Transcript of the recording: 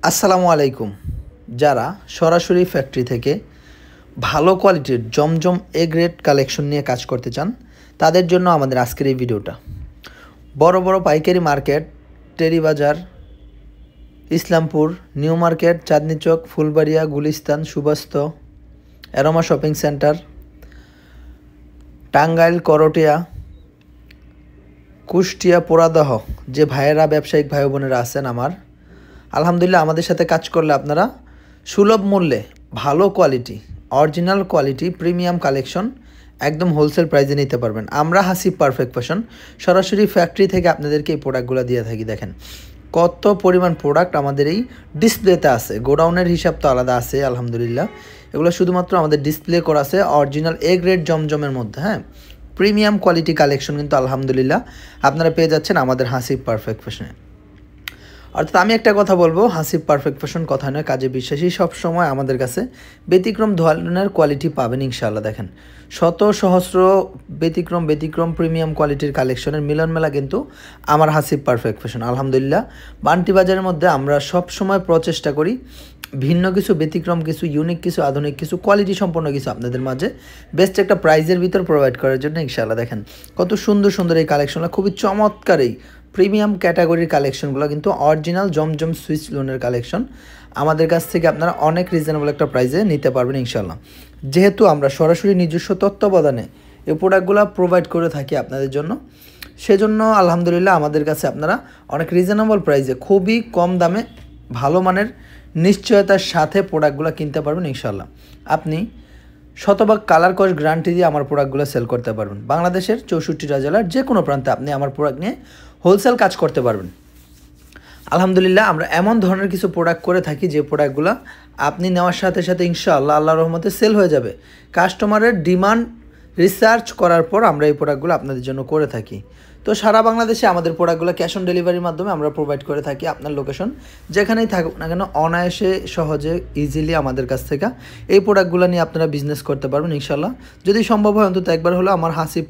আসসালামু আলাইকুম। যারা সরাসরি ফ্যাক্টরি থেকে ভালো কোয়ালিটির জমজম এ গ্রেড কালেকশন নিয়ে কাজ করতে চান, তাদের জন্য আমাদের আজকের এই ভিডিওটা। বড় বড় পাইকারি market, Tery Bazar, Islampur, new market, Chandni Chowk, Fulbaria, Gulistan, Subastu, aroma shopping centre, Tangail, Karatia, Kushtia, Poradaha যে ভাইয়েরা ব্যবসায়িক ভাই বোনেরা আছেন আলহামদুলিল্লাহ আমাদের সাথে কাজ করলে আপনারা সুলভ মূল্যে ভালো quality, original quality, premium collection একদম হোলসেল প্রাইসে নিতে পারবেন। আমরা হাসিব পারফেক্ট ফ্যাশন সরাসরি ফ্যাক্টরি থেকে আপনাদেরকে এই প্রোডাক্টগুলো দিয়ে থাকি। দেখেন কত পরিমাণ প্রোডাক্ট আমাদের এই ডিসপ্লেতে আছে। গোডাউনের হিসাব তো আলাদা আছে আলহামদুলিল্লাহ। এগুলো শুধুমাত্র আমাদের ডিসপ্লে করা আছে অরিজিনাল এ গ্রেড জমজমের মধ্যে। প্রিমিয়াম কোয়ালিটি কালেকশন কিন্তু আলহামদুলিল্লাহ আপনারা পেয়ে যাচ্ছেন আমাদের হাসিব পারফেক্ট ফ্যাশনে। অর্থাৎ আমি একটা কথা বলবো, হাসিব পারফেক্ট ফ্যাশন কথা নয় কাজে বিশ্বাসী। সবসময় আমাদের কাছে ব্যতিক্রম ধরনের কোয়ালিটি পাবেন ইনশাআল্লাহ। দেখেন শত সহস্র ব্যতিক্রম প্রিমিয়াম কোয়ালিটির কালেকশনের মিলন মেলা কিন্তু আমার হাসিব পারফেক্ট ফ্যাশন। আলহামদুলিল্লাহ বান্টি বাজারের মধ্যে আমরা সবসময় প্রচেষ্টা করি ভিন্ন কিছু, ব্যতিক্রম কিছু, ইউনিক কিছু, আধুনিক কিছু, কোয়ালিটি সম্পন্ন কিছু আপনাদের মাঝে বেস্ট একটা প্রাইজের ভিতর প্রোভাইড করার জন্য ইনশাআল্লাহ। দেখেন কত সুন্দর সুন্দর এই কালেকশনগুলো, খুবই চমৎকার এই প্রিমিয়াম ক্যাটাগরির কালেকশনগুলো কিন্তু অরিজিনাল জমজম সুইচ লোনের কালেকশন। আমাদের কাছ থেকে আপনারা অনেক রিজনেবল একটা প্রাইসে নিতে পারবেন ইনশাআল্লাহ। যেহেতু আমরা সরাসরি নিজস্ব তত্ত্বাবধানে এই প্রোডাক্টগুলো প্রোভাইড করে থাকি আপনাদের জন্য, সেজন্য আলহামদুলিল্লাহ আমাদের কাছে আপনারা অনেক রিজনেবল প্রাইসে খুবই কম দামে ভালো মানের নিশ্চয়তার সাথে প্রোডাক্টগুলো কিনতে পারবেন ইনশাআল্লাহ। আপনি শতভাগ কালার কস্ট গ্যারান্টি দিয়ে আমার প্রোডাক্টগুলো সেল করতে পারবেন। বাংলাদেশের 64টা জেলার যে কোনো প্রান্তে আপনি আমার প্রোডাক্ট নিয়ে হোলসেল কাজ করতে পারবেন। আলহামদুলিল্লাহ আমরা এমন ধরনের কিছু প্রোডাক্ট করে থাকি যে প্রোডাক্টগুলো আপনি নেওয়ার সাথে সাথে ইনশাআল্লাহ আল্লাহর রহমতে সেল হয়ে যাবে। কাস্টমারের ডিমান্ড রিসার্চ করার পর আমরা এই প্রোডাক্টগুলো আপনাদের জন্য করে থাকি। তো সারা বাংলাদেশে আমাদের প্রোডাক্টগুলো ক্যাশ অন ডেলিভারির মাধ্যমে আমরা প্রোভাইড করে থাকি। আপনার লোকেশন যেখানেই থাকুক না কেন অনায়াসে সহজে ইজিলি আমাদের কাছ থেকে এই প্রোডাক্টগুলো নিয়ে আপনারা বিজনেস করতে পারবেন ইনশাআল্লাহ। যদি সম্ভব হয় অন্তত একবার হলো আমার হাসিব